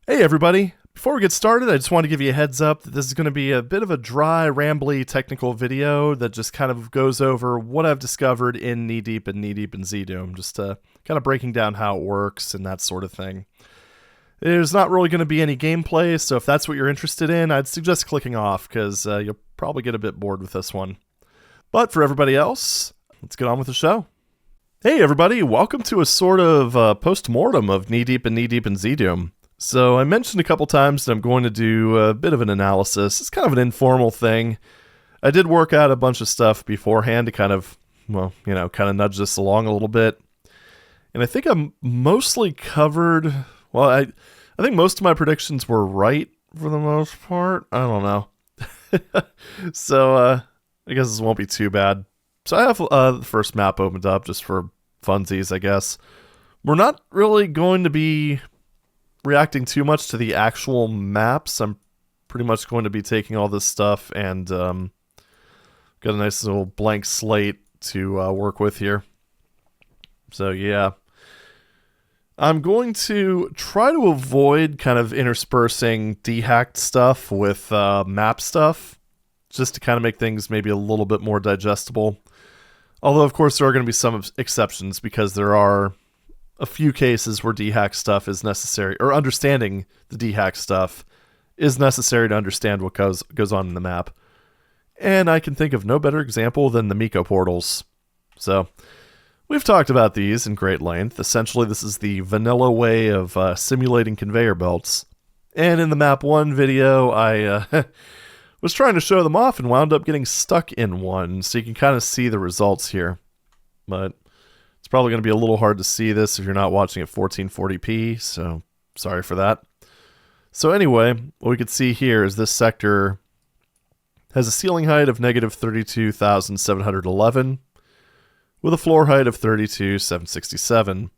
Hey everybody! Before we get started, I just want to give you a heads up that this is going to be a bit of a dry, rambly technical video that just kind of goes over what I've discovered in knee-deep and ZDoom, just kind of breaking down how it works and that sort of thing. There's not really going to be any gameplay, so if that's what you're interested in, I'd suggest clicking off, because you'll probably get a bit bored with this one. But for everybody else, let's get on with the show. Hey everybody, welcome to a sort of post-mortem of knee-deep and ZDoom. So I mentioned a couple times that I'm going to do a bit of an analysis. It's kind of an informal thing. I did work out a bunch of stuff beforehand to kind of, kind of nudge this along a little bit. And I think I'm mostly covered. Well, I think most of my predictions were right for the most part. I don't know. So I guess this won't be too bad. So I have the first map opened up just for funsies, I guess. We're not really going to be reacting too much to the actual maps. I'm pretty much going to be taking all this stuff and got a nice little blank slate to work with here. So yeah, I'm going to try to avoid kind of interspersing dehacked stuff with map stuff, just to kind of make things maybe a little bit more digestible. Although of course there are going to be some exceptions, because there are a few cases where dehack stuff is necessary, or understanding the dehack stuff is necessary to understand what goes on in the map. And I can think of no better example than the Miko portals. So we've talked about these in great length. Essentially, this is the vanilla way of simulating conveyor belts. And in the map 1 video, I was trying to show them off and wound up getting stuck in one, so you can kind of see the results here. But it's probably going to be a little hard to see this if you're not watching at 1440p, so sorry for that. So anyway, what we can see here is this sector has a ceiling height of negative 32,711 with a floor height of 32,767.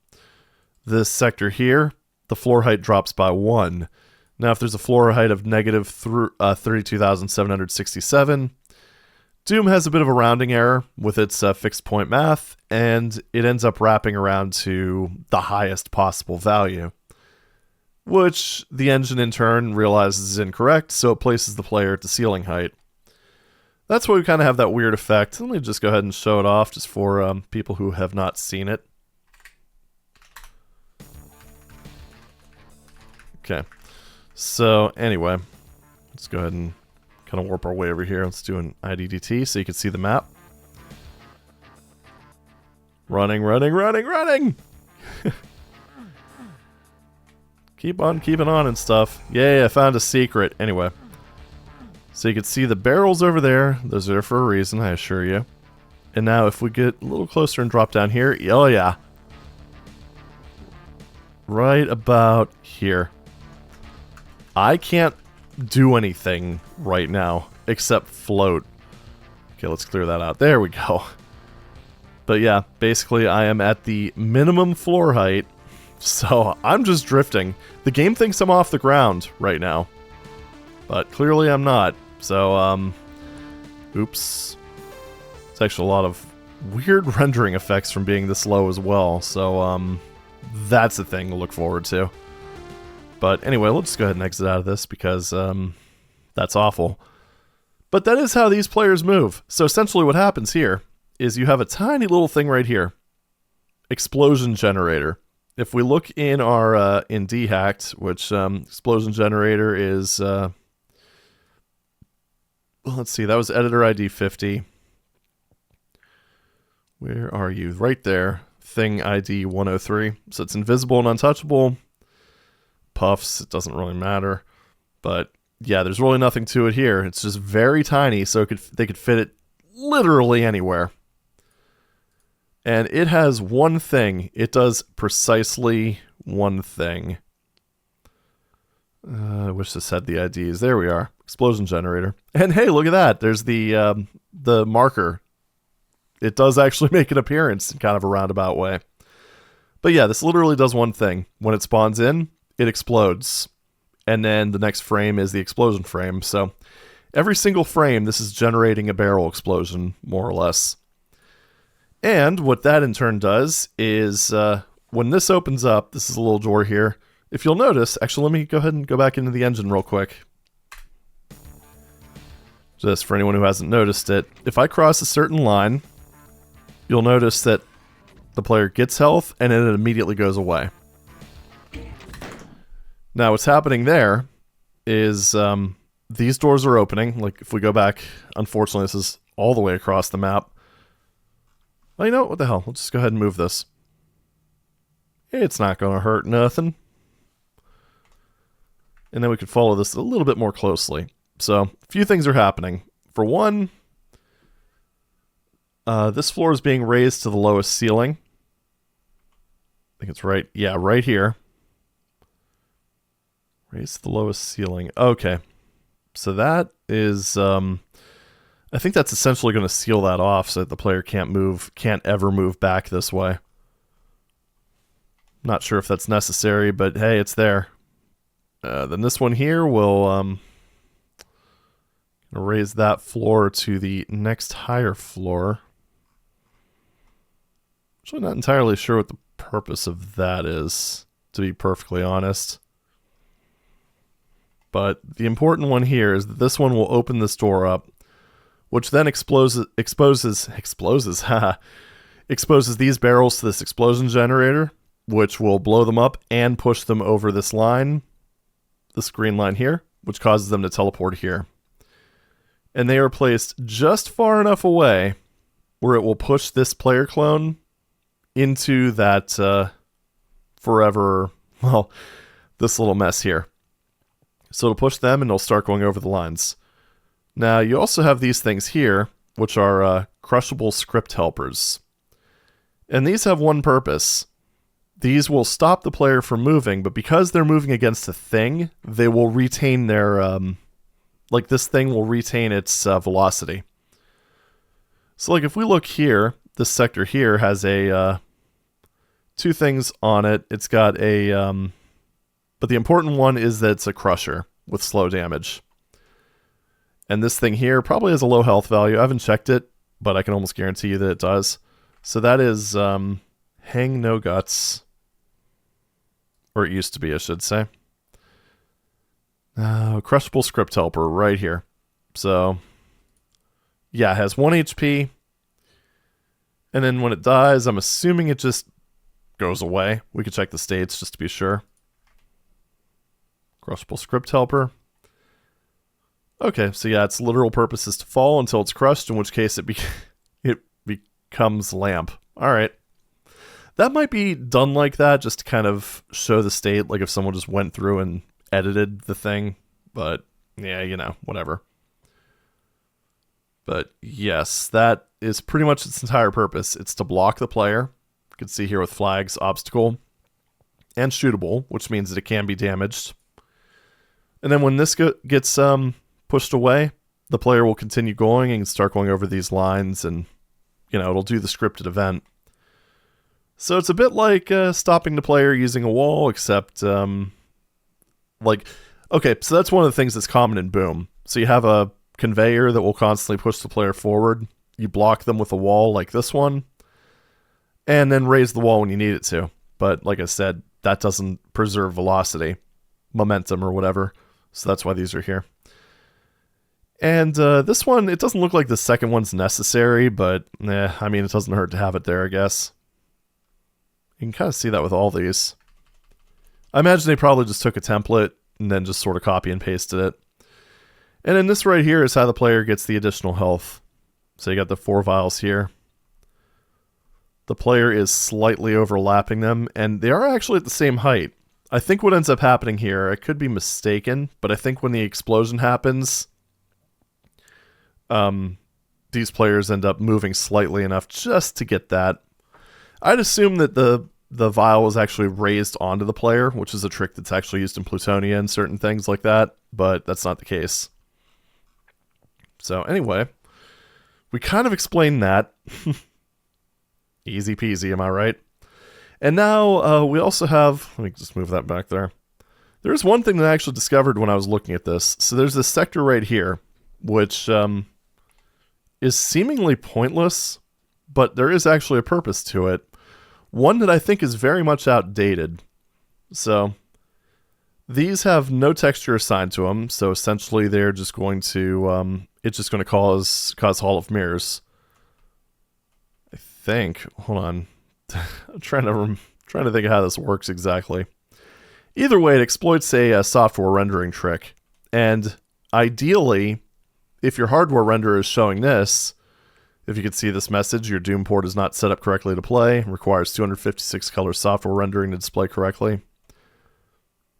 This sector here, the floor height drops by 1. Now if there's a floor height of negative 32,767, Doom has a bit of a rounding error with its fixed point math, and it ends up wrapping around to the highest possible value, which the engine in turn realizes is incorrect, so it places the player at the ceiling height. That's why we kind of have that weird effect. Let me just go ahead and show it off just for people who have not seen it. Okay, so anyway, let's go ahead and kind of warp our way over here. Let's do an IDDT so you can see the map. Running, running, running, running! Keep on keeping on and stuff. Yay, I found a secret. Anyway, so you can see the barrels over there. Those are there for a reason, I assure you. And now if we get a little closer and drop down here, oh yeah. Right about here. I can't do anything right now except float. Okay, let's clear that out. There we go. But yeah, basically I am at the minimum floor height, so I'm just drifting. The game thinks I'm off the ground right now, but clearly I'm not. So oops. It's actually a lot of weird rendering effects from being this low as well, so that's a thing to look forward to. But anyway, let's just go ahead and exit out of this, because that's awful. But that is how these players move. So essentially what happens here is you have a tiny little thing right here. Explosion generator. If we look in our in dehacked, which explosion generator is let's see, that was editor ID 50. Where are you? Right there. Thing ID 103. So it's invisible and untouchable. Puffs, it doesn't really matter, but yeah, there's really nothing to it here. It's just very tiny, so they could fit it literally anywhere. And it has one thing. It does precisely one thing. I wish this had the IDs. There we are. Explosion generator. And hey, look at that. There's the marker. It does actually make an appearance in kind of a roundabout way. But yeah, this literally does one thing. When it spawns in, it explodes, and then the next frame is the explosion frame. So every single frame, this is generating a barrel explosion, more or less. And what that in turn does is when this opens up, this is a little door here, if you'll notice, actually, let me go ahead and go back into the engine real quick. Just for anyone who hasn't noticed it, if I cross a certain line, you'll notice that the player gets health and then it immediately goes away. Now, what's happening there is these doors are opening. Like, if we go back, unfortunately, this is all the way across the map. Well, you know what the hell? Let's just go ahead and move this. It's not going to hurt nothing. And then we could follow this a little bit more closely. So, a few things are happening. For one, this floor is being raised to the lowest ceiling. I think it's right. Yeah, right here. Raise to the lowest ceiling. Okay. So that is, I think that's essentially going to seal that off so that the player can't ever move back this way. Not sure if that's necessary, but hey, it's there. Then this one here will raise that floor to the next higher floor. Actually, not entirely sure what the purpose of that is, to be perfectly honest. But the important one here is that this one will open this door up, which then exposes these barrels to this explosion generator, which will blow them up and push them over this line, this green line here, which causes them to teleport here. And they are placed just far enough away where it will push this player clone into that this little mess here. So it'll push them and they'll start going over the lines. Now, you also have these things here, which are crushable script helpers. And these have one purpose. These will stop the player from moving, but because they're moving against a thing, they will retain their, this thing will retain its velocity. So, like, if we look here, this sector here has a, two things on it. It's got a, but the important one is that it's a crusher with slow damage. And this thing here probably has a low health value. I haven't checked it, but I can almost guarantee you that it does. So that is Hang No Guts. Or it used to be, I should say. Crushable Script Helper right here. So, yeah, it has 1 HP. And then when it dies, I'm assuming it just goes away. We could check the states just to be sure. Crushable Script Helper. Okay, so yeah, its literal purpose is to fall until it's crushed, in which case it becomes lamp. Alright. That might be done like that, just to kind of show the state, like if someone just went through and edited the thing. But, yeah, you know, whatever. But, yes, that is pretty much its entire purpose. It's to block the player. You can see here with flags, obstacle, and shootable, which means that it can be damaged. And then when this gets pushed away, the player will continue going and start going over these lines, and, you know, it'll do the scripted event. So it's a bit like stopping the player using a wall, except, okay, so that's one of the things that's common in Boom. So you have a conveyor that will constantly push the player forward. You block them with a wall like this one, and then raise the wall when you need it to. But like I said, that doesn't preserve velocity, momentum, or whatever. So that's why these are here. And this one, it doesn't look like the second one's necessary, but I mean, it doesn't hurt to have it there, I guess. You can kind of see that with all these. I imagine they probably just took a template and then just sort of copy and pasted it. And then this right here is how the player gets the additional health. So you got the 4 vials here. The player is slightly overlapping them, and they are actually at the same height. I think what ends up happening here, I could be mistaken, but I think when the explosion happens, these players end up moving slightly enough just to get that. I'd assume that the vial was actually raised onto the player, which is a trick that's actually used in Plutonia and certain things like that, but that's not the case. So anyway, we kind of explained that. Easy peasy, am I right? And now we also have, let me just move that back there. There's one thing that I actually discovered when I was looking at this. So there's this sector right here, which is seemingly pointless, but there is actually a purpose to it. One that I think is very much outdated. So These have no texture assigned to them, so essentially they're just going to, it's just going to cause Hall of Mirrors. I think. Hold on. I'm trying to think of how this works exactly. Either way, it exploits a software rendering trick. And ideally, if your hardware renderer is showing this, if you can see this message, your Doom port is not set up correctly to play, requires 256 color software rendering to display correctly.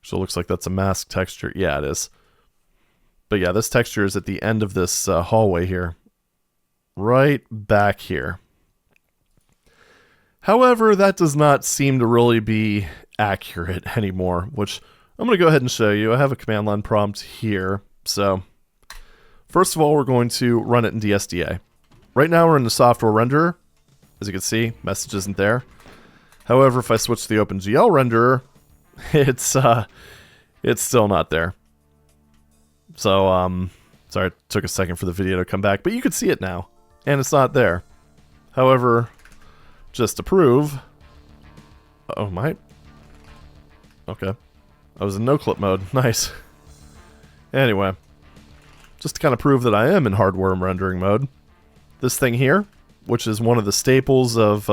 So it looks like that's a mask texture. Yeah, it is. But yeah, this texture is at the end of this hallway here. Right back here. However, that does not seem to really be accurate anymore, which I'm going to go ahead and show you. I have a command line prompt here. So first of all, we're going to run it in DSDA. Right now we're in the software renderer. As you can see, message isn't there. However, if I switch to the OpenGL renderer, it's still not there. So, sorry, it took a second for the video to come back, but you can see it now, and it's not there. However, just to prove, okay, I was in no clip mode, nice. Anyway, just to kind of prove that I am in hardware rendering mode, this thing here, which is one of the staples of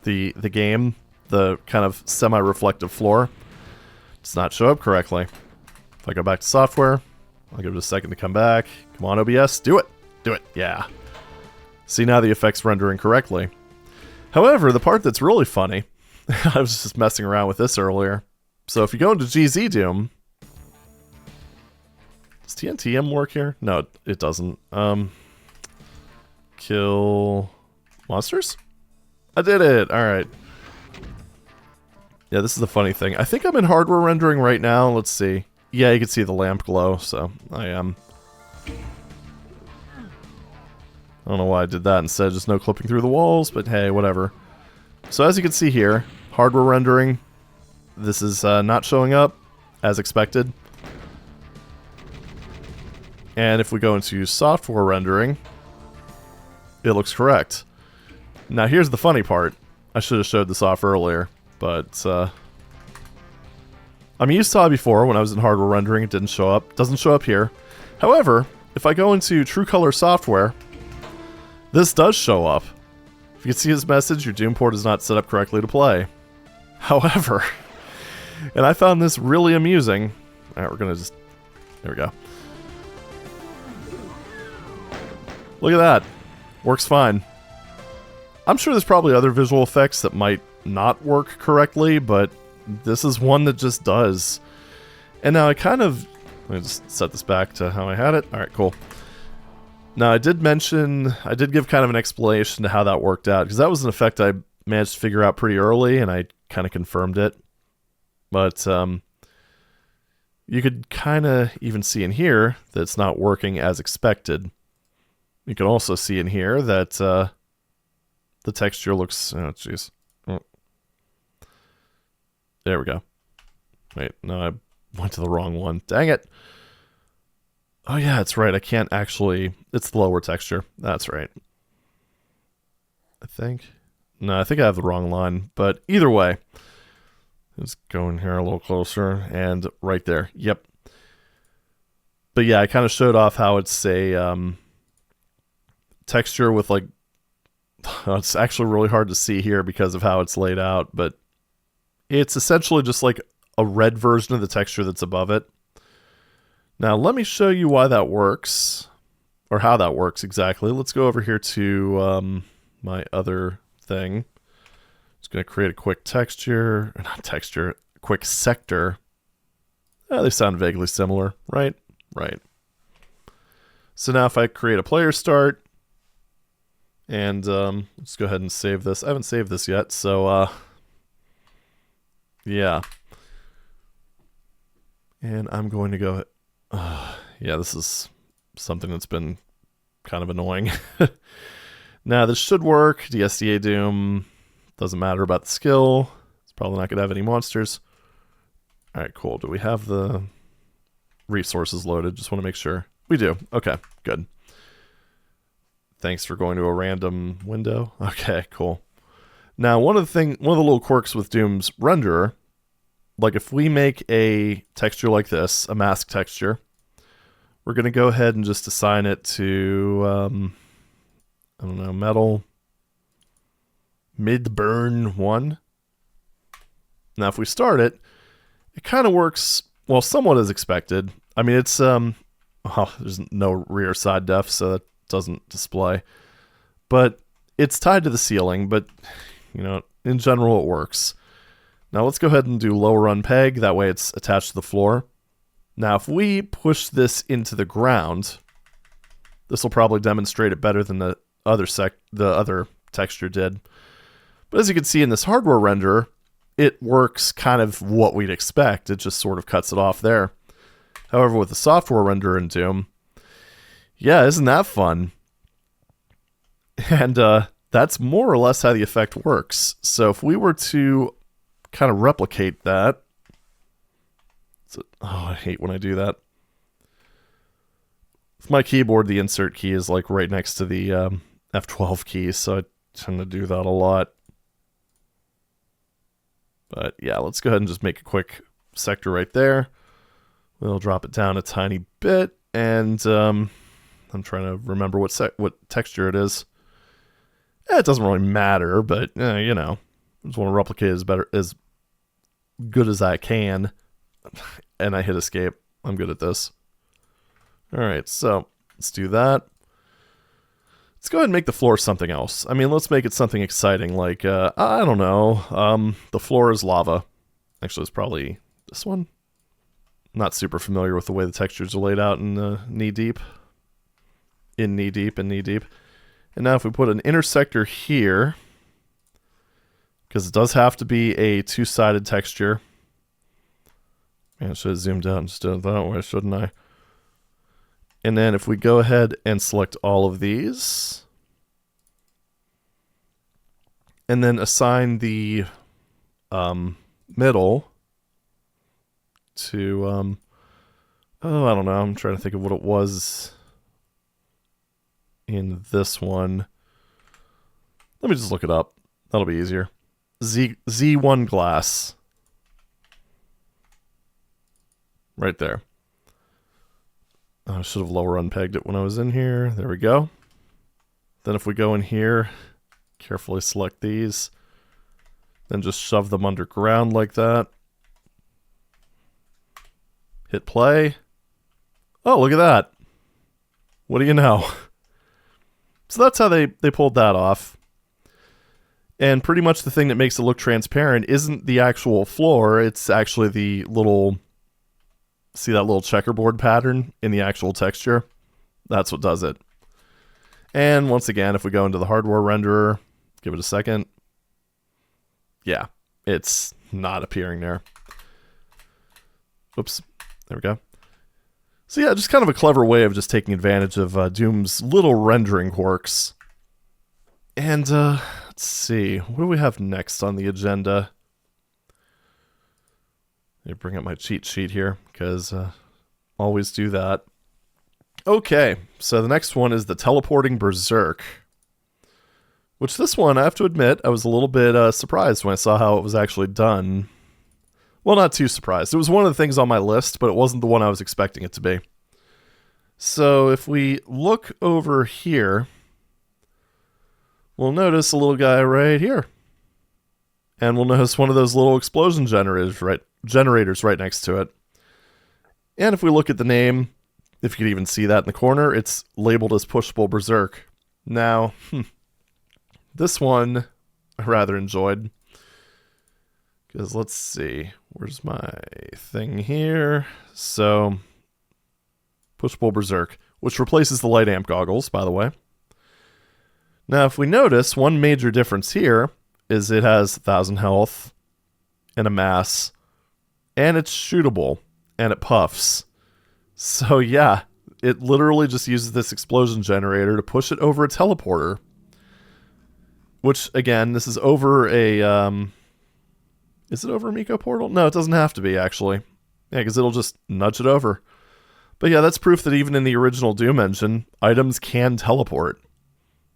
the game, the kind of semi-reflective floor, does not show up correctly. If I go back to software, I'll give it a second to come back. Come on, OBS, do it! Do it, yeah. See, now the effect's rendering correctly. However, the part that's really funny, I was just messing around with this earlier. So if you go into ZDoom, does TNTM work here? No, it doesn't. Kill monsters? I did it! Alright. Yeah, this is the funny thing. I think I'm in hardware rendering right now. Let's see. Yeah, you can see the lamp glow, so I am. I don't know why I did that instead of just no clipping through the walls, but hey, whatever. So as you can see here, hardware rendering, this is not showing up as expected. And if we go into software rendering, it looks correct. Now here's the funny part. I should have showed this off earlier, but I mean, you saw before when I was in hardware rendering, it didn't show up. Doesn't show up here. However, if I go into True Color software, this does show up. If you can see this message, your Doom port is not set up correctly to play. However, and I found this really amusing. Alright, we're gonna just, there we go. Look at that. Works fine. I'm sure there's probably other visual effects that might not work correctly, but this is one that just does. And now let me just set this back to how I had it. Alright, cool. Now I did give kind of an explanation to how that worked out, because that was an effect I managed to figure out pretty early, and I kind of confirmed it. But you could kind of even see in here that it's not working as expected. You can also see in here that the texture looks, oh jeez. Oh. There we go. Wait, no, I went to the wrong one. Dang it. Oh yeah, that's right. I can't actually, it's the lower texture. That's right. I think. No, I think I have the wrong line. But either way, let's go in here a little closer, and right there. Yep. But yeah, I kind of showed off how it's a texture with like, it's actually really hard to see here because of how it's laid out, but it's essentially just like a red version of the texture that's above it. Now let me show you why that works, or how that works exactly. Let's go over here to my other thing. Just going to create a quick texture, or not texture, quick sector. They sound vaguely similar, right? Right. So now if I create a player start, and let's go ahead and save this. I haven't saved this yet, so yeah. And I'm going to go, yeah, this is something that's been kind of annoying. Now this should work. dsda-doom, doesn't matter about the skill. It's probably not going to have any monsters. All right, cool. Do we have the resources loaded? Just want to make sure. We do. Okay, good. Thanks for going to a random window. Okay, cool. Now, one of the little quirks with Doom's renderer, like if we make a texture like this, a mask texture, we're going to go ahead and just assign it to, I don't know, metal mid-burn 1. Now if we start it, it kind of works, well, somewhat as expected. I mean, it's, there's no rear side def, so that doesn't display. But it's tied to the ceiling, but, you know, in general it works. Now let's go ahead and do lower unpeg, that way it's attached to the floor. Now if we push this into the ground, this will probably demonstrate it better than the other texture did. But as you can see in this hardware renderer, it works kind of what we'd expect. It just sort of cuts it off there. However, with the software renderer in Doom, yeah, isn't that fun? And that's more or less how the effect works. So if we were to kind of replicate that, I hate when I do that. With my keyboard, the insert key is like right next to the F12 key, so I tend to do that a lot. But yeah, let's go ahead and just make a quick sector right there. We'll drop it down a tiny bit, and I'm trying to remember what texture it is. It doesn't really matter, but you know, I just want to replicate as good as I can. And I hit escape. I'm good at this. All right, so let's do that. Let's go ahead and make the floor something else. I mean, let's make it something exciting, like, I don't know, the floor is lava. Actually, it's probably this one. Not super familiar with the way the textures are laid out in Knee Deep. In Knee Deep and Knee Deep. And now if we put an intersector here, because it does have to be a two-sided texture. Man, I should have zoomed out and just did it that way, shouldn't I? And then if we go ahead and select all of these, and then assign the middle to, oh, I don't know, I'm trying to think of what it was in this one. Let me just look it up. That'll be easier. Z1 glass. Right there. I should have lower unpegged it when I was in here. There we go. Then if we go in here, carefully select these, then just shove them underground like that. Hit play. Oh, look at that. What do you know? So that's how they pulled that off. And pretty much the thing that makes it look transparent isn't the actual floor, it's actually the little... See that little checkerboard pattern in the actual texture? That's what does it. And once again, if we go into the hardware renderer, give it a second. Yeah, it's not appearing there. Oops, there we go. So yeah, just kind of a clever way of just taking advantage of Doom's little rendering quirks. And let's see, what do we have next on the agenda? Let me bring up my cheat sheet here, because always do that. Okay, so the next one is the teleporting berserk. Which this one, I have to admit, I was a little bit surprised when I saw how it was actually done. Well, not too surprised. It was one of the things on my list, but it wasn't the one I was expecting it to be. So if we look over here, we'll notice a little guy right here. And we'll notice one of those little explosion generators right next to it. And if we look at the name, if you could even see that in the corner, it's labeled as Pushable Berserk. Now, this one I rather enjoyed. Because let's see, where's my thing here? So, Pushable Berserk, which replaces the light amp goggles, by the way. Now, if we notice, one major difference here is it has 1,000 health and a mass, and it's shootable, and it puffs. So yeah, it literally just uses this explosion generator to push it over a teleporter. Which, again, this is over a, is it over a Miko portal? No, it doesn't have to be, actually. Yeah, because it'll just nudge it over. But yeah, that's proof that even in the original Doom engine, items can teleport.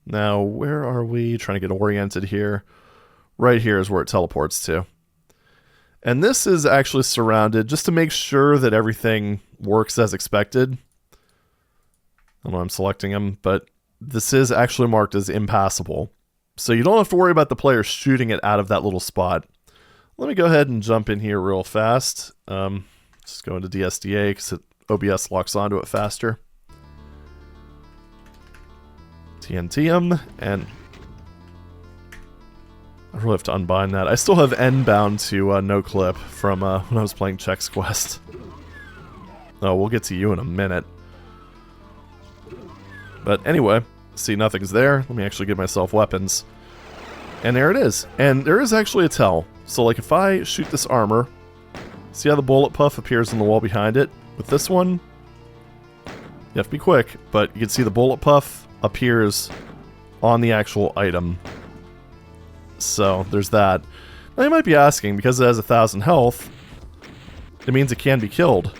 Now, where are we? Trying to get oriented here. Right here is where it teleports to. And this is actually surrounded just to make sure that everything works as expected. I don't know, I'm selecting them, but this is actually marked as impassable. So you don't have to worry about the player shooting it out of that little spot. Let me go ahead and jump in here real fast. Just go into DSDA because OBS locks onto it faster. TNT them, and I really have to unbind that. I still have N bound to no clip from when I was playing Chex Quest. Oh, we'll get to you in a minute. But anyway, see, nothing's there. Let me actually give myself weapons. And there it is. And there is actually a tell. So like if I shoot this armor, see how the bullet puff appears on the wall behind it? With this one, you have to be quick, but you can see the bullet puff appears on the actual item. So there's that. Now you might be asking, because it has 1,000 health, it means it can be killed.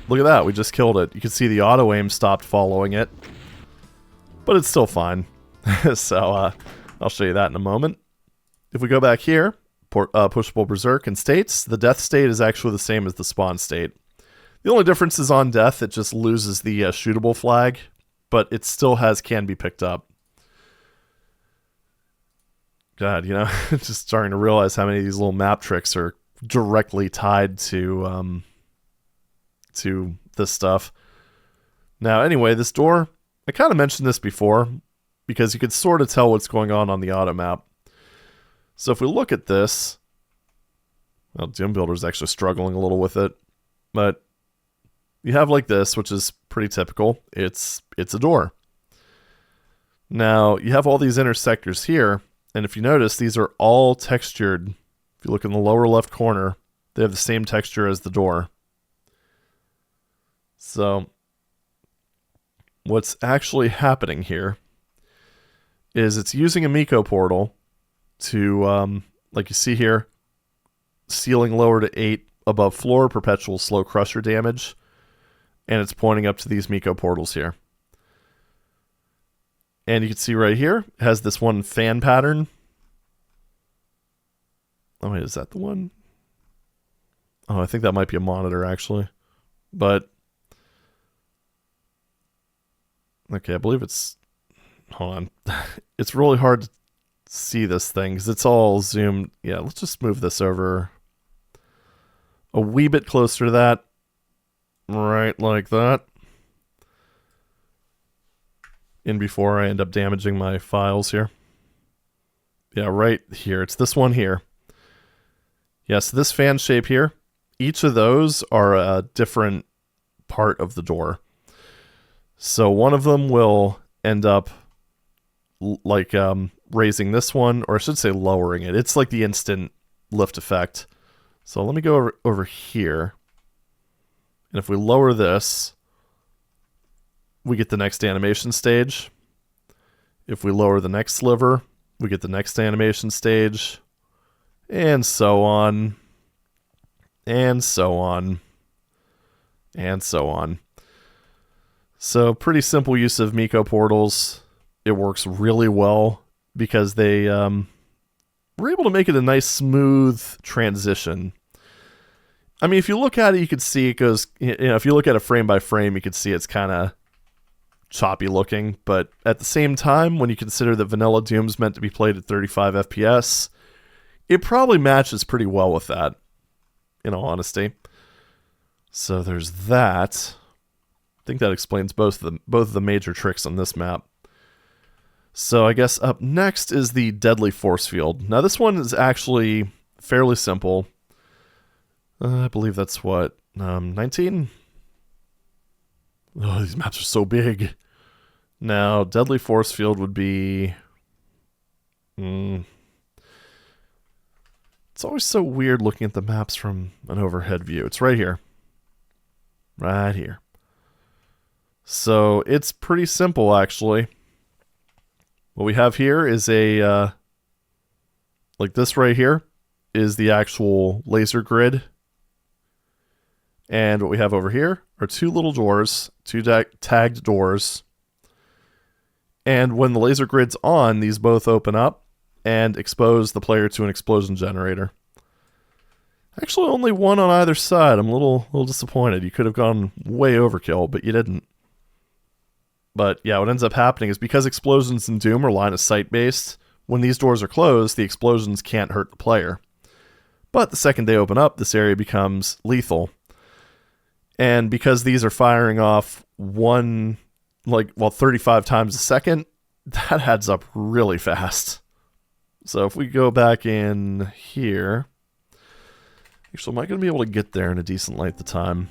Look at that, we just killed it. You can see the auto aim stopped following it, but it's still fine. So I'll show you that in a moment. If we go back here, pushable berserk and states, the death state is actually the same as the spawn state. The only difference is on death, it just loses the shootable flag, but it still has can be picked up. God, you know, just starting to realize how many of these little map tricks are directly tied to this stuff. Now, anyway, this door, I kind of mentioned this before, because you could sort of tell what's going on the auto map. So if we look at this, well, Doom Builder's actually struggling a little with it, but you have like this, which is pretty typical. It's a door. Now, you have all these intersectors here, and if you notice, these are all textured. If you look in the lower left corner, they have the same texture as the door. So, what's actually happening here is it's using a Miko portal to, like you see here, ceiling lower to 8 above floor, perpetual slow crusher damage, and it's pointing up to these Miko portals here. And you can see right here, it has this one fan pattern. Oh wait, is that the one? Oh, I think that might be a monitor actually. But, okay, I believe it's, hold on. It's really hard to see this thing because it's all zoomed. Yeah, let's just move this over a wee bit closer to that. Right like that. In before I end up damaging my files here. Yeah, right here. It's this one here. Yes, this fan shape here. Each of those are a different part of the door. So one of them will end up like raising this one, or I should say lowering it. It's like the instant lift effect. So let me go over here. And if we lower this, we get the next animation stage. If we lower the next sliver, we get the next animation stage. And so on. And so on. And so on. So pretty simple use of Miko portals. It works really well because they were able to make it a nice smooth transition. I mean, if you look at it, you could see it goes, you know, if you look at it frame by frame, you could see it's kind of choppy looking, but at the same time, when you consider that vanilla Doom's meant to be played at 35 FPS, it probably matches pretty well with that, in all honesty. So there's that. I think that explains both of the major tricks on this map. So I guess up next is the deadly force field. Now this one is actually fairly simple. I believe that's what, 19? Oh, these maps are so big. Now, deadly force field would be... It's always so weird looking at the maps from an overhead view. It's right here. Right here. So, it's pretty simple, actually. What we have here is a... like this right here is the actual laser grid. And what we have over here are two little doors, two tagged doors. And when the laser grid's on, these both open up and expose the player to an explosion generator. Actually, only one on either side. I'm a little disappointed. You could have gone way overkill, but you didn't. But yeah, what ends up happening is because explosions in Doom are line of sight based, when these doors are closed, the explosions can't hurt the player. But the second they open up, this area becomes lethal. And because these are firing off 35 times a second, that adds up really fast. So if we go back in here, actually, am I going to be able to get there in a decent length of time?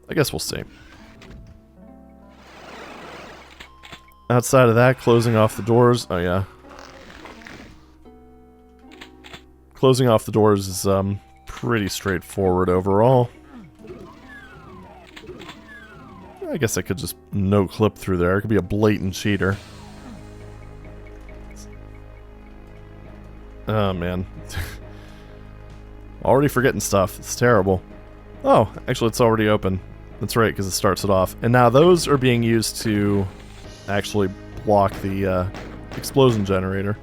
I guess we'll see. Outside of that, closing off the doors. Oh, yeah. Closing off the doors is pretty straightforward overall. I guess I could just no-clip through there. I could be a blatant cheater. Oh, man. Already forgetting stuff. It's terrible. Oh, actually, it's already open. That's right, because it starts it off. And now those are being used to actually block the explosion generator.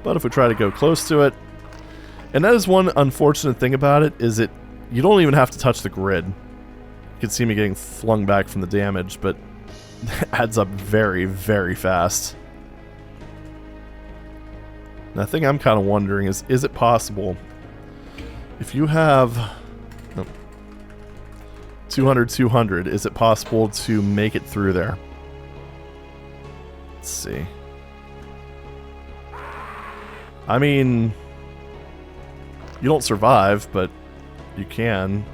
But if we try to go close to it... And that is one unfortunate thing about it, is you don't even have to touch the grid. You can see me getting flung back from the damage, but it adds up very, very fast. And the thing I'm kind of wondering is it possible, if you have 200, 200, is it possible to make it through there? Let's see. I mean, you don't survive, but you can.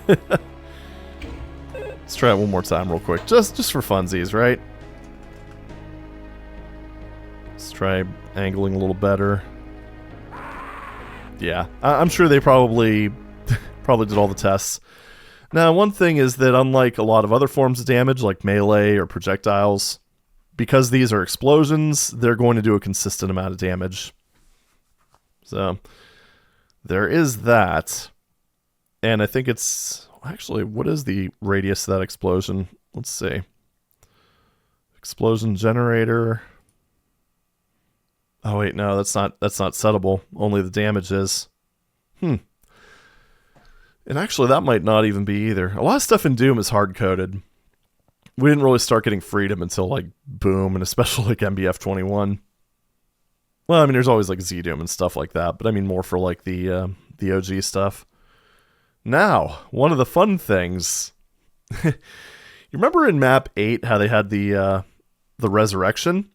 Let's try it one more time real quick. Just for funsies, right? Let's try angling a little better. Yeah, I'm sure they probably did all the tests. Now, one thing is that unlike a lot of other forms of damage, like melee or projectiles, because these are explosions, they're going to do a consistent amount of damage. So, there is that. And I think it's... Actually, what is the radius of that explosion? Let's see. Explosion generator. Oh wait, no, that's not settable. Only the damage is. And actually, that might not even be either. A lot of stuff in Doom is hard-coded. We didn't really start getting freedom until, like, Boom, and especially, like, MBF 21. Well, I mean, there's always, like, ZDoom and stuff like that, but I mean more for, like, the OG stuff. Now, one of the fun things... You remember in map 8 how they had the resurrection?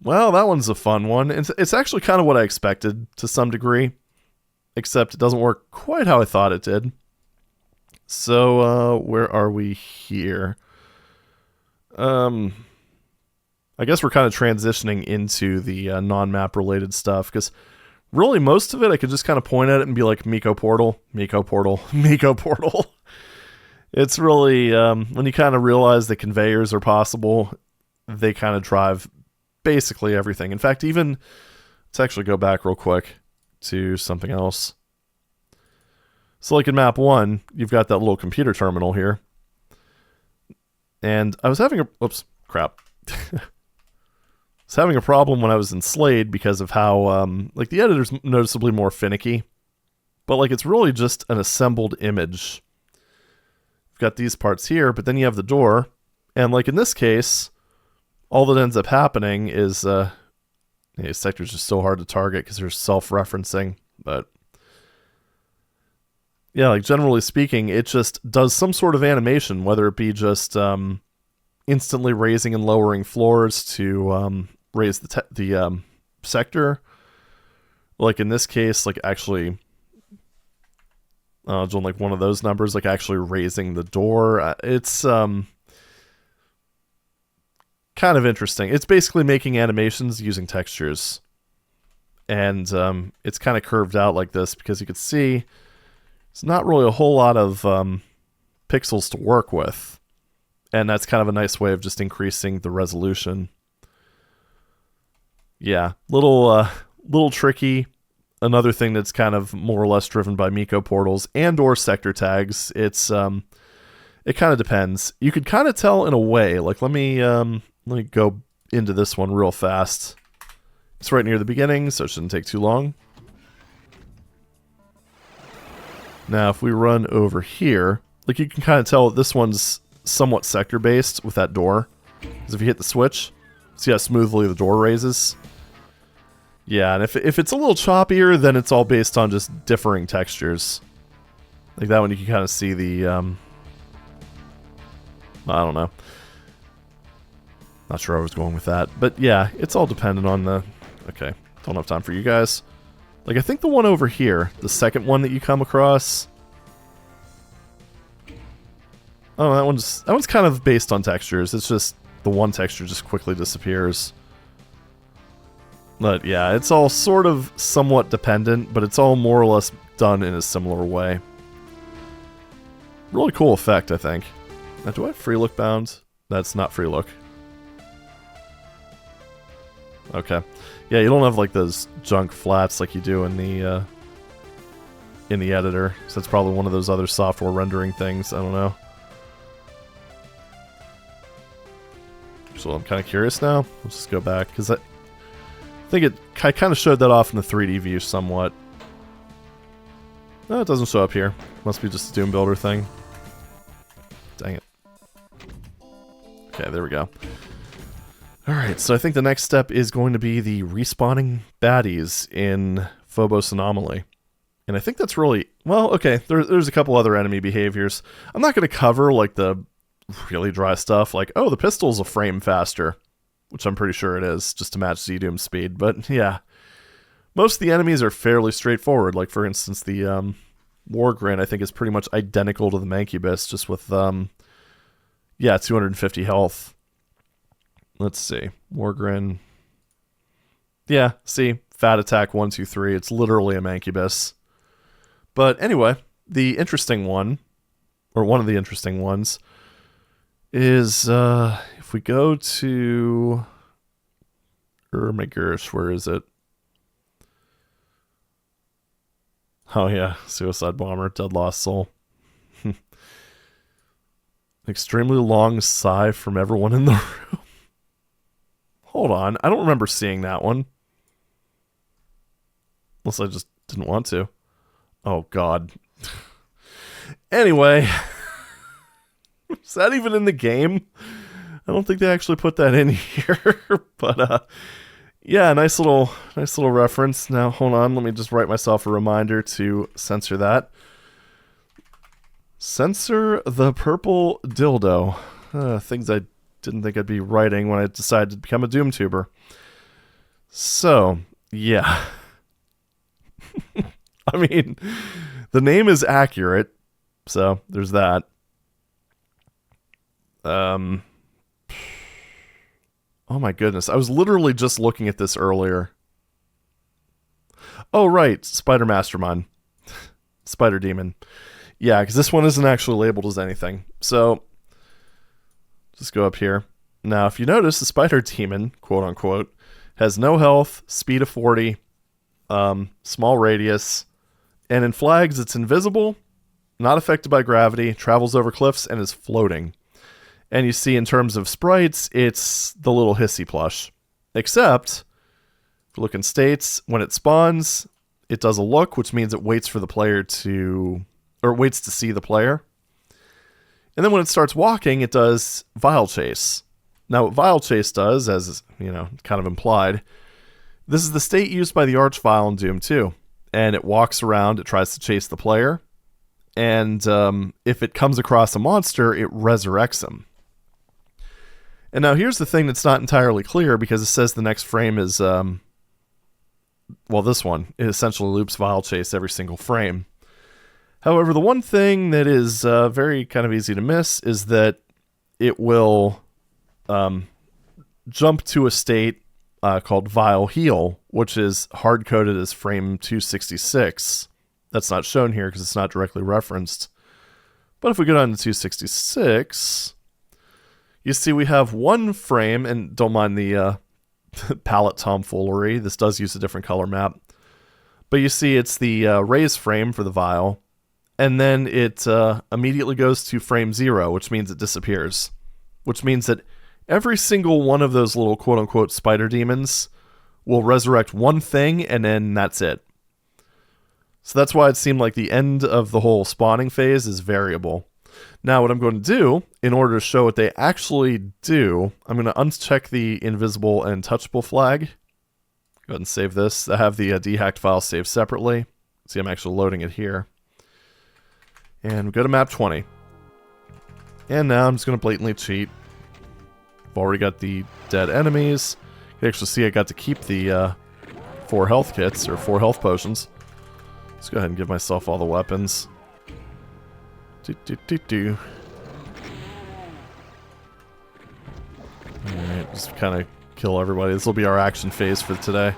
Well, that one's a fun one. It's actually kind of what I expected to some degree, except it doesn't work quite how I thought it did. So, where are we here? I guess we're kind of transitioning into the non-map related stuff, because really most of it I could just kind of point at it and be like, Miko Portal, Miko Portal, Miko Portal. It's really, when you kind of realize that conveyors are possible, they kind of drive basically everything. In fact, even, let's actually go back real quick to something else. So like in map 1, you've got that little computer terminal here. And I was having a, oops, crap. I was having a problem when I was in Slade because of how, like the editor's noticeably more finicky. But like it's really just an assembled image. You've got these parts here, but then you have the door. And like in this case, all that ends up happening is, this sector's just so hard to target because there's self-referencing, but yeah, like generally speaking, it just does some sort of animation, whether it be just instantly raising and lowering floors to raise the sector. Like in this case, like actually doing like one of those numbers, like actually raising the door. It's kind of interesting. It's basically making animations using textures. And it's kind of curved out like this because you can see it's not really a whole lot of pixels to work with. And that's kind of a nice way of just increasing the resolution. Yeah, little tricky. Another thing that's kind of more or less driven by Miko portals and or sector tags. It's it kind of depends. You could kind of tell in a way. Like let me go into this one real fast. It's right near the beginning, so it shouldn't take too long. Now, if we run over here, like you can kind of tell this one's somewhat sector-based with that door. Because if you hit the switch, see how smoothly the door raises? Yeah, and if it's a little choppier, then it's all based on just differing textures. Like that one, you can kind of see the, I don't know. Not sure I was going with that. But yeah, it's all dependent on the... Okay, don't have time for you guys. Like, I think the one over here, the second one that you come across... Oh, that one's kind of based on textures. It's just the one texture just quickly disappears. But yeah, it's all sort of somewhat dependent, but it's all more or less done in a similar way. Really cool effect, I think. Now, do I have free look bound? That's not free look. Okay. Yeah, you don't have like those junk flats like you do in the editor. So it's probably one of those other software rendering things. I don't know. So I'm kind of curious now. Let's just go back because I think I kind of showed that off in the 3D view somewhat. No, it doesn't show up here. Must be just a Doom Builder thing. Dang it. Okay, there we go. Alright, so I think the next step is going to be the respawning baddies in Phobos Anomaly. And I think that's really... Well, okay, there's a couple other enemy behaviors. I'm not going to cover, like, the really dry stuff, like, oh, the pistol's a frame faster. Which I'm pretty sure it is, just to match ZDoom speed. But, yeah. Most of the enemies are fairly straightforward. Like, for instance, the Wargrin, I think, is pretty much identical to the Mancubus, just with, yeah, 250 health. Let's see. Wargrin. Yeah, see? Fat attack 1, 2, 3. It's literally a Mancubus. But anyway, the interesting one, or one of the interesting ones, is if we go to Ermagursh, where is it? Oh yeah, Suicide Bomber, Dead Lost Soul. Extremely long sigh from everyone in the room. Hold on, I don't remember seeing that one. Unless I just didn't want to. Oh god. Anyway. Is that even in the game? I don't think they actually put that in here. But yeah, nice little reference. Now hold on, let me just write myself a reminder to censor that. Censor the purple dildo. Things I didn't think I'd be writing when I decided to become a DoomTuber. So, yeah. I mean, the name is accurate, so there's that. Oh my goodness, I was literally just looking at this earlier. Oh right, Spider Mastermind. Spider Demon. Yeah, because this one isn't actually labeled as anything. So, just go up here. Now, if you notice, the Spider Demon, quote unquote, has no health, speed of 40, small radius, and in flags it's invisible, not affected by gravity, travels over cliffs, and is floating. And you see in terms of sprites, it's the little hissy plush. Except, if you look in states, when it spawns, it does a look, which means it waits for the player to... or waits to see the player. And then when it starts walking, it does Vile Chase. Now, what Vile Chase does, as, you know, kind of implied, this is the state used by the Archvile in Doom 2. And it walks around, it tries to chase the player. And if it comes across a monster, it resurrects him. And now here's the thing that's not entirely clear, because it says the next frame is, well, this one. It essentially loops Vile Chase every single frame. However, the one thing that is very kind of easy to miss is that it will jump to a state called Vile Heal, which is hard-coded as frame 266. That's not shown here because it's not directly referenced. But if we go down to 266, you see we have one frame, and don't mind the palette tomfoolery. This does use a different color map. But you see it's the raise frame for the Vile. And then it immediately goes to frame 0, which means it disappears. Which means that every single one of those little quote-unquote spider demons will resurrect one thing, and then that's it. So that's why it seemed like the end of the whole spawning phase is variable. Now what I'm going to do, in order to show what they actually do, I'm going to uncheck the invisible and touchable flag. Go ahead and save this. I have the dehacked file saved separately. See, I'm actually loading it here. And go to map 20. And now I'm just going to blatantly cheat. I've already got the dead enemies. You can actually see I got to keep the 4 health kits, or 4 health potions. Let's go ahead and give myself all the weapons. Alright, just kind of kill everybody. This will be our action phase for today.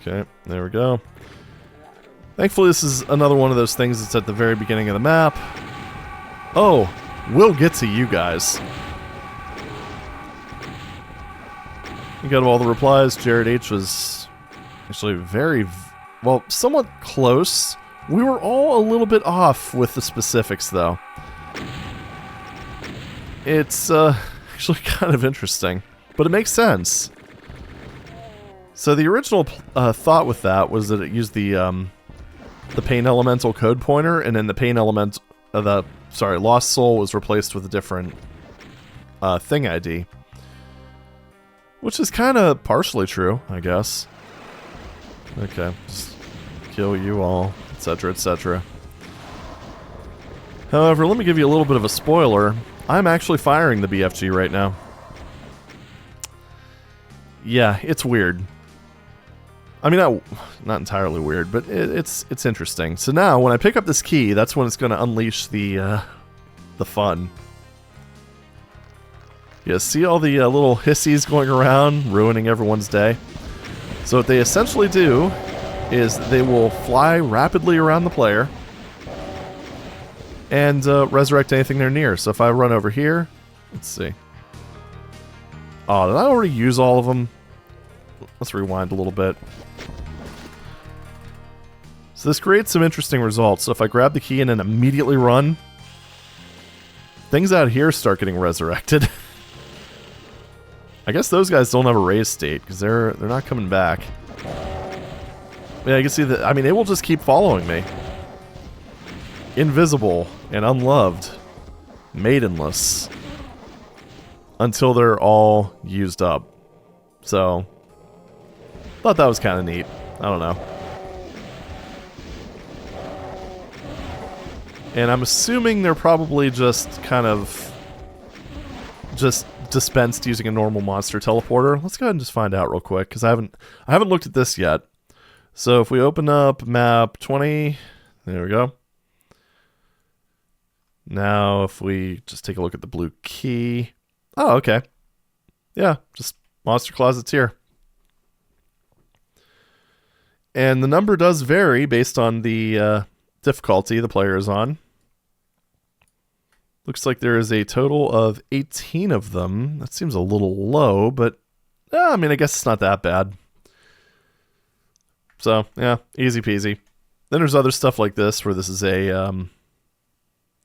Okay, there we go. Thankfully, this is another one of those things that's at the very beginning of the map. Oh, we'll get to you guys. You got all the replies. Jared H was actually very, well, somewhat close. We were all a little bit off with the specifics, though. It's actually kind of interesting, but it makes sense. So the original thought with that was that it used the Pain Elemental code pointer, and then the Pain Element, Lost Soul was replaced with a different thing ID. Which is kind of partially true, I guess. Okay, just kill you all, etc., etc. However, let me give you a little bit of a spoiler. I'm actually firing the BFG right now. Yeah, it's weird. I mean, not entirely weird, but it's interesting. So now, when I pick up this key, that's when it's going to unleash the fun. Yeah, see all the little hissies going around, ruining everyone's day? So what they essentially do is they will fly rapidly around the player and resurrect anything they're near. So if I run over here, let's see. Oh, did I already use all of them? Let's rewind a little bit. So this creates some interesting results. So if I grab the key and then immediately run, things out here start getting resurrected. I guess those guys don't have a raise state because they're not coming back. Yeah, you can see that. I mean, they will just keep following me. Invisible and unloved, maidenless, until they're all used up. So, thought that was kind of neat. I don't know. And I'm assuming they're probably just kind of dispensed using a normal monster teleporter. Let's go ahead and just find out real quick, because I haven't looked at this yet. So if we open up map 20, there we go. Now if we just take a look at the blue key. Oh, okay. Yeah, just monster closets here. And the number does vary based on the difficulty the player is on. Looks like there is a total of 18 of them. That seems a little low, but I mean, I guess it's not that bad. So, yeah, easy peasy. Then there's other stuff like this, where this is this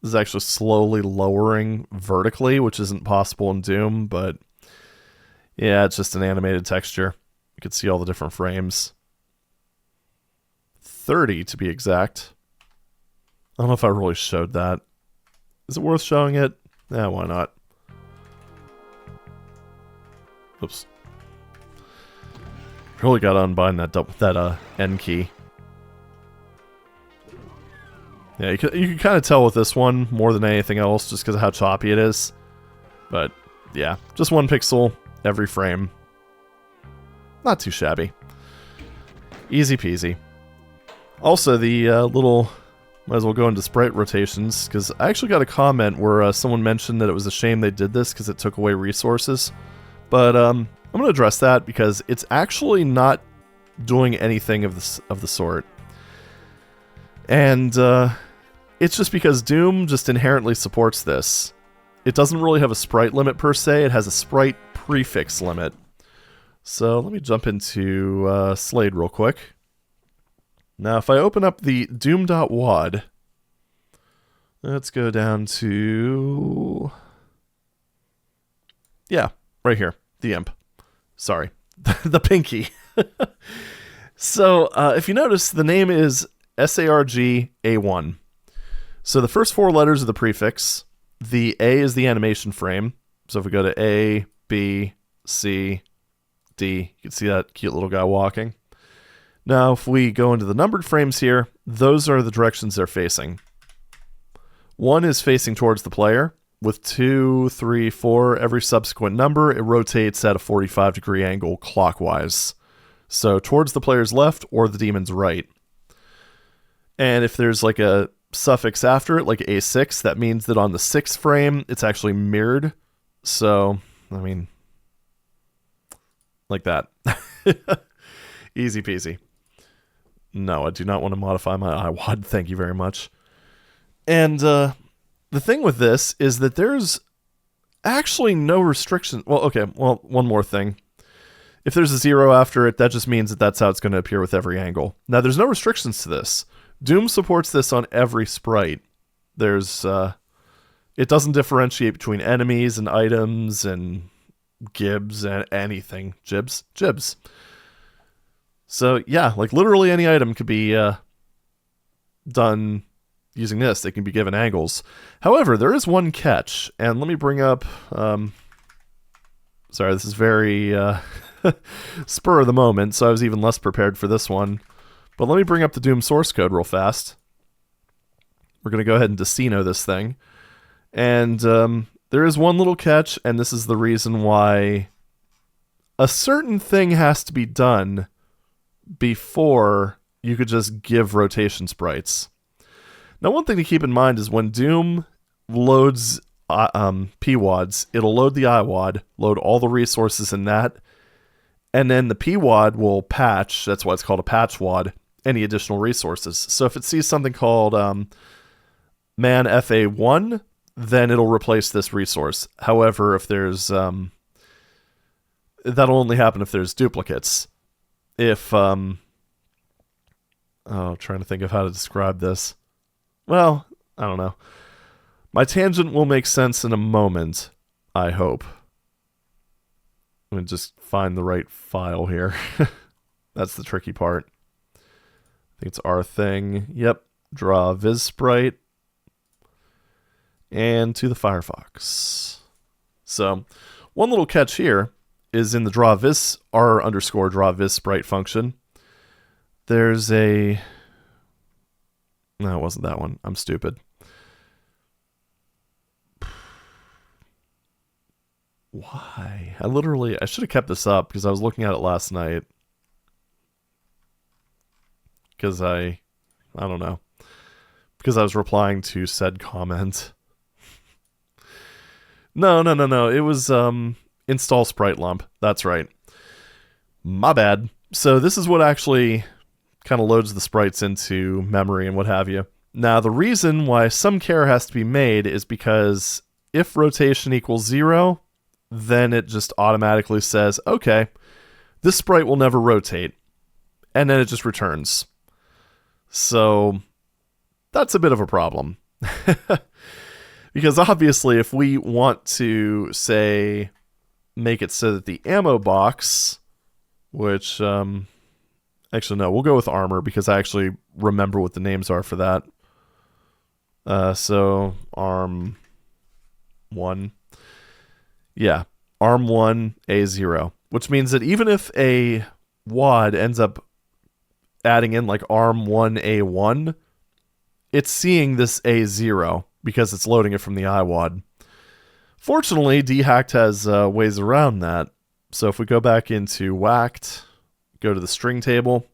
is actually slowly lowering vertically, which isn't possible in Doom, but yeah, it's just an animated texture. You can see all the different frames. 30 to be exact. I don't know if I really showed that. Is it worth showing it? Yeah, why not? Oops. Really got to unbind that N key. Yeah, you can kind of tell with this one more than anything else, just because of how choppy it is. But yeah, just 1 pixel every frame. Not too shabby. Easy peasy. Also, the little... Might as well go into sprite rotations, because I actually got a comment where someone mentioned that it was a shame they did this because it took away resources. But I'm going to address that because it's actually not doing anything of the sort. And it's just because Doom just inherently supports this. It doesn't really have a sprite limit per se, it has a sprite prefix limit. So let me jump into Slade real quick. Now, if I open up the doom.wad, let's go down to... Yeah, right here. The imp. Sorry. The pinky. So if you notice, the name is SARG-A1. So the first four letters are the prefix. The A is the animation frame. So if we go to A, B, C, D, you can see that cute little guy walking. Now, if we go into the numbered frames here, those are the directions they're facing. 1 is facing towards the player. With 2, 3, 4, every subsequent number, it rotates at a 45-degree angle clockwise. So towards the player's left or the demon's right. And if there's like a suffix after it, like A6, that means that on the 6th frame, it's actually mirrored. So, I mean, like that. Easy peasy. No, I do not want to modify my iWAD. Thank you very much. And the thing with this is that there's actually no restriction. Well, okay, well, one more thing. If there's a 0 after it, that just means that that's how it's going to appear with every angle. Now, there's no restrictions to this. Doom supports this on every sprite. There's, it doesn't differentiate between enemies and items and gibs and anything. Jibs? So, yeah, like literally any item could be done using this. They can be given angles. However, there is one catch, and let me bring up... sorry, this is very spur of the moment, so I was even less prepared for this one. But let me bring up the Doom source code real fast. We're going to go ahead and Destino this thing. And there is one little catch, and this is the reason why a certain thing has to be done before you could just give rotation sprites. Now, one thing to keep in mind is when Doom loads PWADs, it'll load the iWAD, load all the resources in that, and then the PWAD will patch, that's why it's called a patch WAD, any additional resources. So if it sees something called man FA1, then it'll replace this resource. However, if there's... that'll only happen if there's duplicates. If... trying to think of how to describe this. Well, I don't know. My tangent will make sense in a moment, I hope. I'm going to just find the right file here. That's the tricky part. I think it's our thing. Yep. Draw viz sprite. And to the Firefox. So, one little catch here is in the draw viz, r_draw viz sprite function. There's a... No, it wasn't that one. I'm stupid. Why? I should have kept this up because I was looking at it last night. Because I don't know. Because I was replying to said comment. No. It was install sprite lump. That's right. My bad. So this is what actually kind of loads the sprites into memory and what have you. Now, the reason why some care has to be made is because if rotation equals 0, then it just automatically says, okay, this sprite will never rotate. And then it just returns. So that's a bit of a problem. Because obviously, if we want to, say, make it so that the ammo box, which... actually, no, we'll go with armor because I actually remember what the names are for that. So, arm 1. Yeah, arm 1, A0. Which means that even if a WAD ends up adding in like arm 1, A1, it's seeing this A0 because it's loading it from the iWAD. Fortunately, dhacked has ways around that. So if we go back into whacked... go to the string table,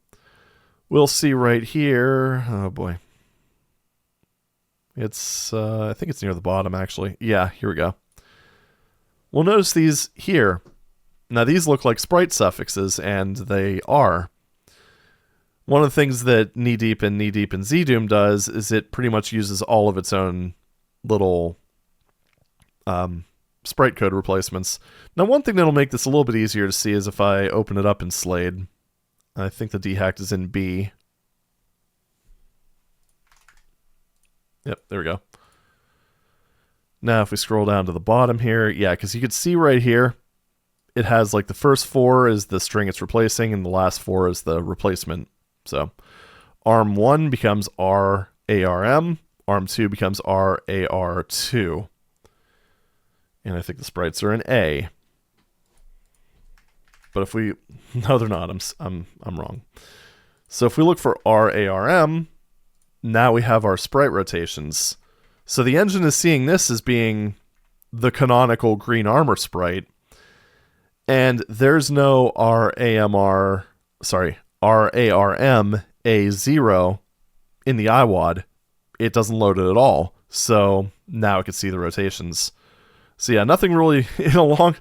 we'll see right here, oh boy, it's, I think it's near the bottom actually. Yeah, here we go. We'll notice these here. Now these look like sprite suffixes, and they are. One of the things that knee-deep and ZDoom does is it pretty much uses all of its own little sprite code replacements. Now one thing that'll make this a little bit easier to see is if I open it up in Slade. I think the dhacked is in B. Yep, there we go. Now if we scroll down to the bottom here, yeah, because you can see right here, it has like the first 4 is the string it's replacing, and the last 4 is the replacement. So arm1 becomes RARM, arm2 becomes RAR2. And I think the sprites are an A. But if we... No, they're not. I'm wrong. So if we look for RARM, now we have our sprite rotations. So the engine is seeing this as being the canonical green armor sprite. And there's no RARM A0 in the IWAD. It doesn't load it at all. So now it can see the rotations. So yeah, nothing really in a long...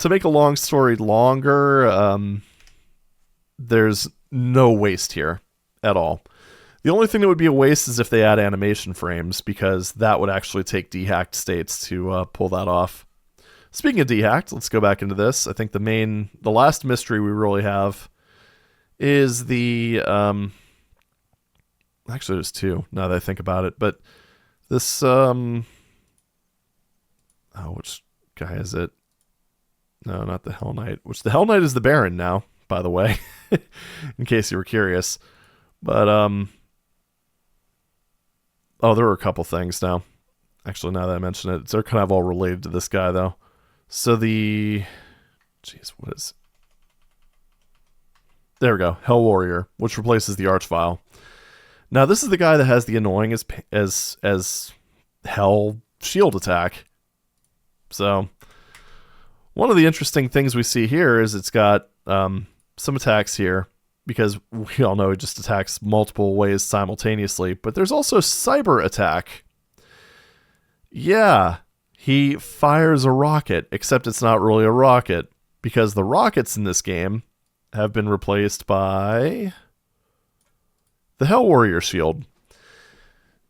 To make a long story longer, there's no waste here at all. The only thing that would be a waste is if they add animation frames, because that would actually take dehacked states to pull that off. Speaking of dehacked, let's go back into this. I think the last mystery we really have is the... actually, there's 2, now that I think about it. But this... oh, which guy is it? No, not the Hell Knight. Which the Hell Knight is the Baron now, by the way, in case you were curious. But oh, there were a couple things now. Actually, now that I mention it, they're kind of all related to this guy, though. So the, jeez, what is? There we go, Hell Warrior, which replaces the Archvile. Now this is the guy that has the annoying as Hell shield attack. So. One of the interesting things we see here is it's got some attacks here, because we all know it just attacks multiple ways simultaneously, but there's also cyber attack. Yeah, he fires a rocket, except it's not really a rocket, because the rockets in this game have been replaced by the Hell Warrior shield,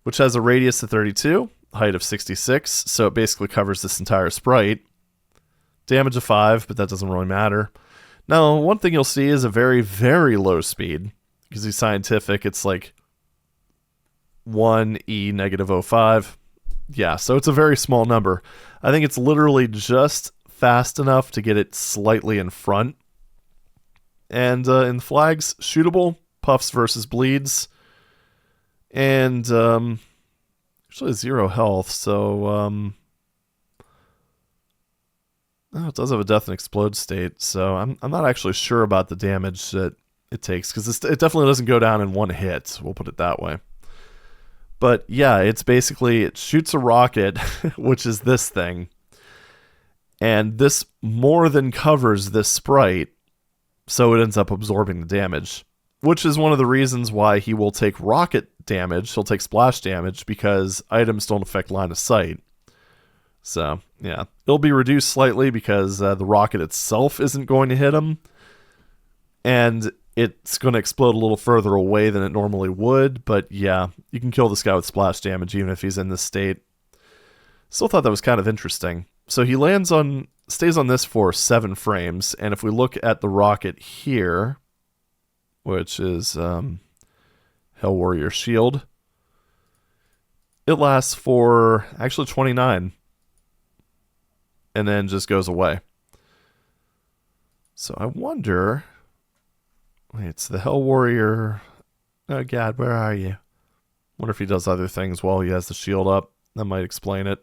which has a radius of 32, height of 66, so it basically covers this entire sprite. Damage of 5, but that doesn't really matter. Now, one thing you'll see is a very, very low speed. Because he's scientific, it's like 1e negative 0.5. Yeah, so it's a very small number. I think it's literally just fast enough to get it slightly in front. And in flags, shootable, puffs versus bleeds. And actually 0 health, so... Oh, it does have a death and explode state, so I'm not actually sure about the damage that it takes, because it definitely doesn't go down in one hit, we'll put it that way. But yeah, it's basically, it shoots a rocket, which is this thing, and this more than covers this sprite, so it ends up absorbing the damage, which is one of the reasons why he will take rocket damage, he'll take splash damage, because items don't affect line of sight. So, yeah, it'll be reduced slightly because the rocket itself isn't going to hit him. And it's going to explode a little further away than it normally would. But yeah, you can kill this guy with splash damage even if he's in this state. Still thought that was kind of interesting. So he stays on this for 7 frames. And if we look at the rocket here, which is Hell Warrior Shield, it lasts for actually 29. And then just goes away. So I wonder... Wait, it's the Hell Warrior... Oh god, where are you? Wonder if he does other things while he has the shield up. That might explain it.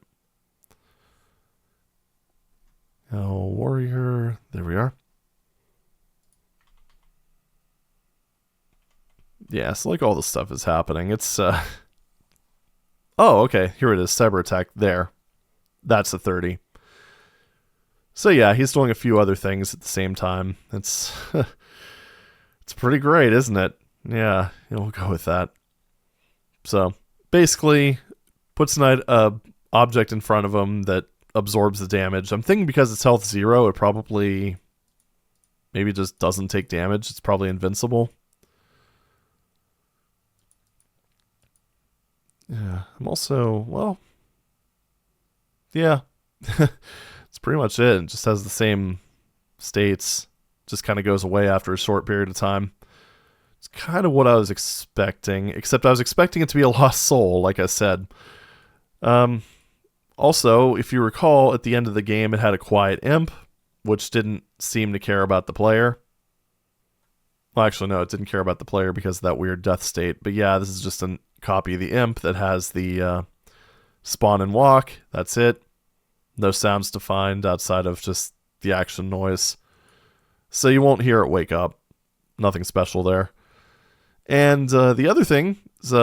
Hell Warrior... There we are. Yeah, so like all this stuff is happening. It's... Oh, okay. Here it is. Cyber attack. There. That's a 30. So yeah, he's doing a few other things at the same time. It's it's pretty great, isn't it? Yeah, we'll go with that. So basically, puts an object in front of him that absorbs the damage. I'm thinking because it's health 0, it probably maybe just doesn't take damage. It's probably invincible. Yeah, I'm also, well, yeah. That's pretty much it. It just has the same states. Just kind of goes away after a short period of time. It's kind of what I was expecting, except I was expecting it to be a lost soul, like I said. Also, if you recall, at the end of the game, it had a quiet imp. which didn't seem to care about the player. Well, actually, no, it didn't care about the player because of that weird death state. But yeah, this is just a copy of the imp that has the spawn and walk. That's it. No sounds defined outside of just the action noise. So you won't hear it wake up. Nothing special there. And the other thing is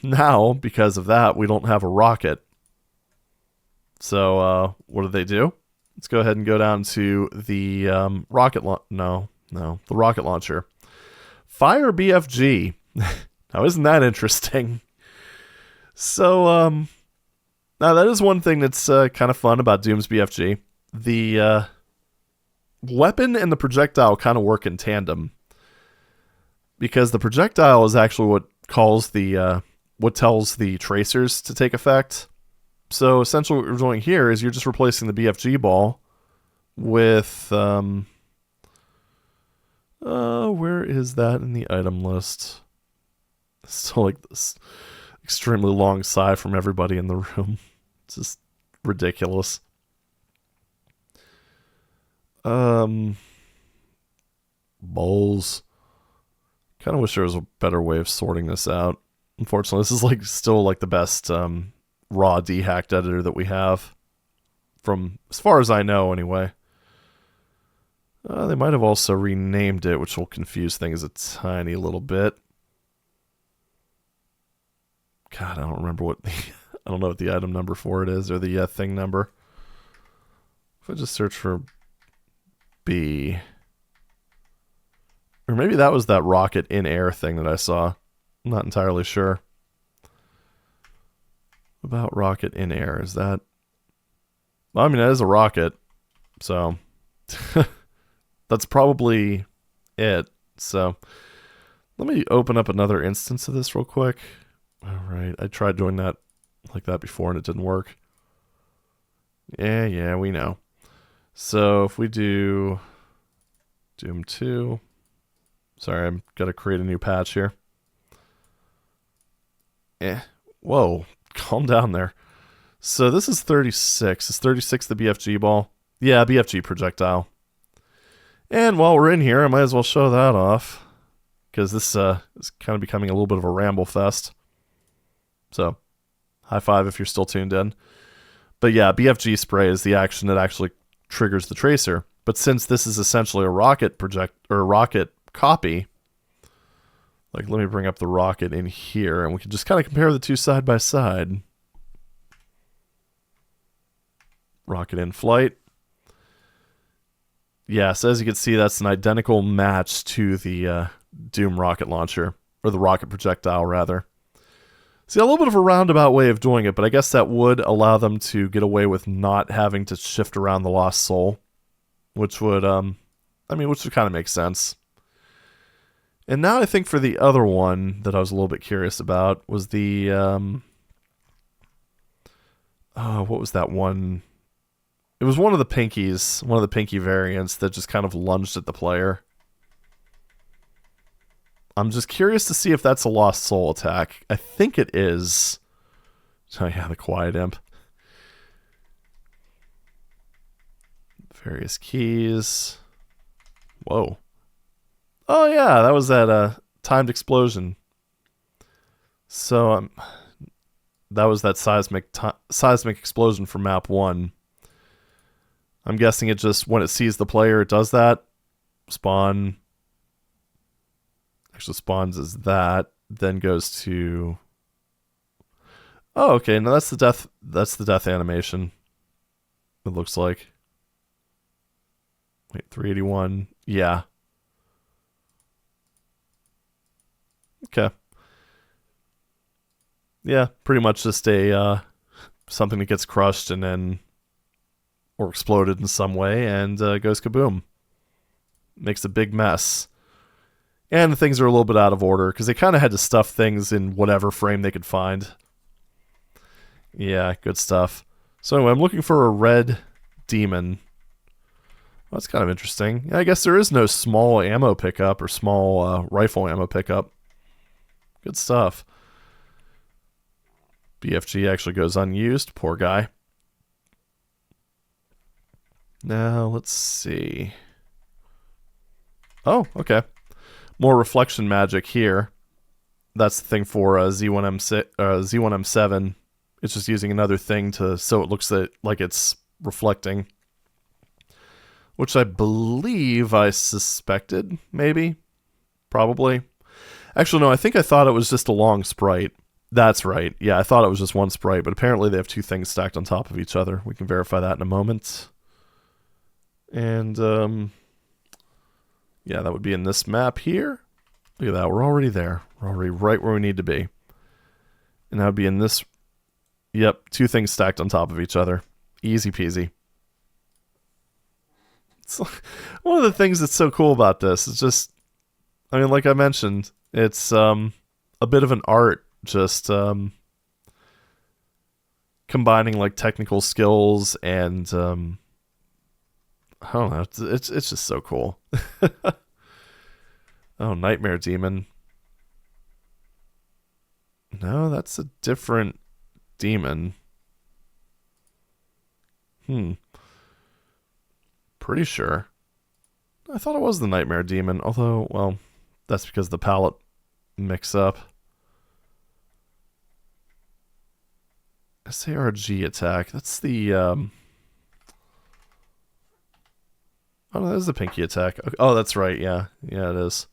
now, because of that, we don't have a rocket. So what do? Let's go ahead and go down to the the rocket launcher. Fire BFG. Now, isn't that interesting? So, now that is one thing that's kind of fun about Doom's BFG. The weapon and the projectile kind of work in tandem, because the projectile is actually what tells the tracers to take effect. So essentially what we're doing here is you're just replacing the BFG ball with where is that in the item list? It's still like this extremely long sigh from everybody in the room. It's just ridiculous. Bowls. Kind of wish there was a better way of sorting this out. Unfortunately, this is like still like the best raw dehacked editor that we have, from as far as I know anyway. They might have also renamed it, which will confuse things a tiny little bit. God, I don't remember what the I don't know what the item number for it is, or the thing number. If I just search for B, or maybe that was that rocket in air thing that I saw. I'm not entirely sure. About rocket in air, is that? Well, I mean, that is a rocket, so that's probably it. So let me open up another instance of this real quick. All right, I tried doing that like that before and it didn't work. Yeah, we know. So if we do Doom 2, sorry, I'm gonna create a new patch here. Whoa, calm down there. So this is 36. Is 36 the BFG ball? Yeah, BFG projectile. And while we're in here, I might as well show that off, because this is kind of becoming a little bit of a ramble fest. So, high five if you're still tuned in. But yeah, BFG spray is the action that actually triggers the tracer. But since this is essentially a rocket rocket copy, like, let me bring up the rocket in here, and we can just kind of compare the two side by side. Rocket in flight. Yeah, so as you can see, that's an identical match to the Doom rocket launcher, or the rocket projectile, rather. See, a little bit of a roundabout way of doing it, but I guess that would allow them to get away with not having to shift around the lost soul, which would, which would kind of make sense. And now I think for the other one that I was a little bit curious about was the, what was that one? It was one of the pinkies, one of the pinky variants that just kind of lunged at the player. I'm just curious to see if that's a lost soul attack. I think it is. Oh yeah, the quiet imp. Various keys. Whoa. Oh yeah, that was that timed explosion. So that was that seismic explosion from map 1. I'm guessing it just, when it sees the player, it does that. Spawn. Actually spawns as that, then goes to... Oh, okay, now that's the death animation. It looks like. Wait, 381. Yeah. Okay. Yeah, pretty much just a something that gets crushed and then, or exploded in some way, and goes kaboom. Makes a big mess. And the things are a little bit out of order, because they kind of had to stuff things in whatever frame they could find. Yeah, good stuff. So anyway, I'm looking for a red demon. Well, that's kind of interesting. Yeah, I guess there is no small ammo pickup or small rifle ammo pickup. Good stuff. BFG actually goes unused. Poor guy. Now, let's see. Oh, okay. More reflection magic here. That's the thing for Z1M7. It's just using another thing so it looks like it's reflecting. Which I believe I suspected, maybe. Probably. Actually, no, I think I thought it was just a long sprite. That's right. Yeah, I thought it was just one sprite, but apparently they have two things stacked on top of each other. We can verify that in a moment. And, yeah, that would be in this map here. Look at that. We're already there. We're already right where we need to be. And that would be in this. Yep, two things stacked on top of each other. Easy peasy. It's one of the things that's so cool about this is just, I mean, like I mentioned, it's a bit of an art, just combining like technical skills and I don't know, it's just so cool. Oh, Nightmare Demon. No, that's a different demon. Pretty sure. I thought it was the Nightmare Demon, although, well, that's because the palette mix up. SARG attack. That's the oh no, that is the pinky attack. Oh, that's right. Yeah, yeah, it is.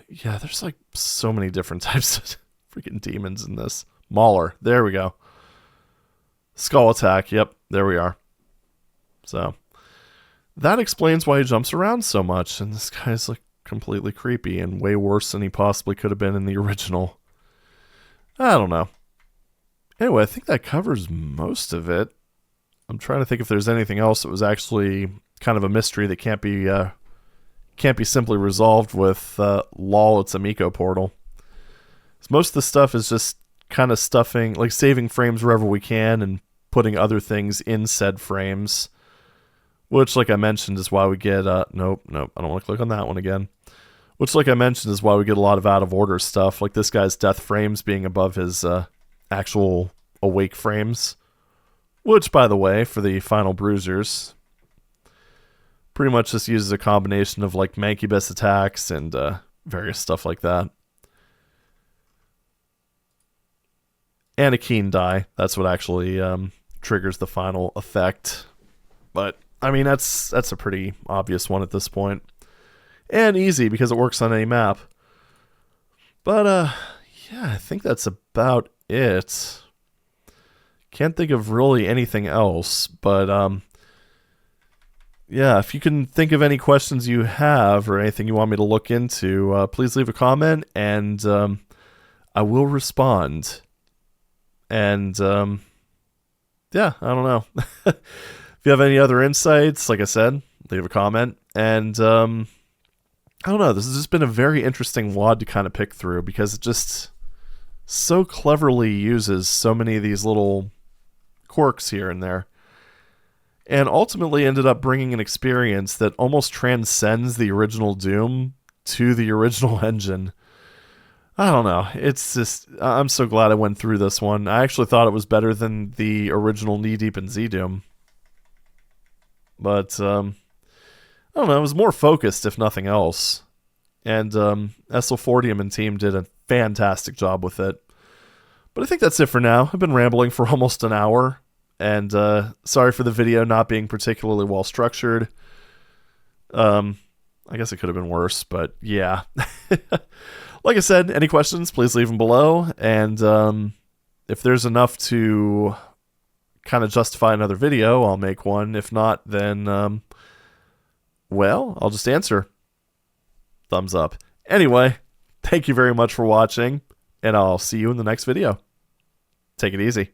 Yeah, there's like so many different types of freaking demons in this. Mauler. There we go. Skull attack. Yep, there we are. So that explains why he jumps around so much, and this guy's like completely creepy and way worse than he possibly could have been in the original. I don't know. Anyway, I think that covers most of it. I'm trying to think if there's anything else that was actually kind of a mystery that can't be simply resolved with lol, it's a Miko portal. So most of the stuff is just kind of stuffing, like saving frames wherever we can and putting other things in said frames. Which, like I mentioned, is why we get, nope, I don't want to click on that one again. Which, like I mentioned, is why we get a lot of out-of-order stuff, like this guy's death frames being above his actual awake frames. Which, by the way, for the final bruisers, pretty much just uses a combination of, like, Mancubus attacks and various stuff like that. And a keen die. That's what actually triggers the final effect. But I mean, that's a pretty obvious one at this point. And easy, because it works on any map. But, yeah, I think that's about it. Can't think of really anything else, but, yeah, if you can think of any questions you have or anything you want me to look into, please leave a comment, and I will respond. And, yeah, I don't know. If you have any other insights, like I said, leave a comment. And I don't know, this has just been a very interesting WOD to kind of pick through because it just so cleverly uses so many of these little quirks here and there. And ultimately ended up bringing an experience that almost transcends the original Doom to the original engine. I don't know. It's just, I'm so glad I went through this one. I actually thought it was better than the original Knee Deep in ZDoom. But, I don't know, it was more focused, if nothing else. And SL40 and team did a fantastic job with it. But I think that's it for now. I've been rambling for almost an hour. And sorry for the video not being particularly well structured. I guess it could have been worse, but yeah. Like I said, any questions, please leave them below. And if there's enough to kind of justify another video, I'll make one. If not, then, well, I'll just answer. Thumbs up. Anyway, thank you very much for watching, and I'll see you in the next video. Take it easy.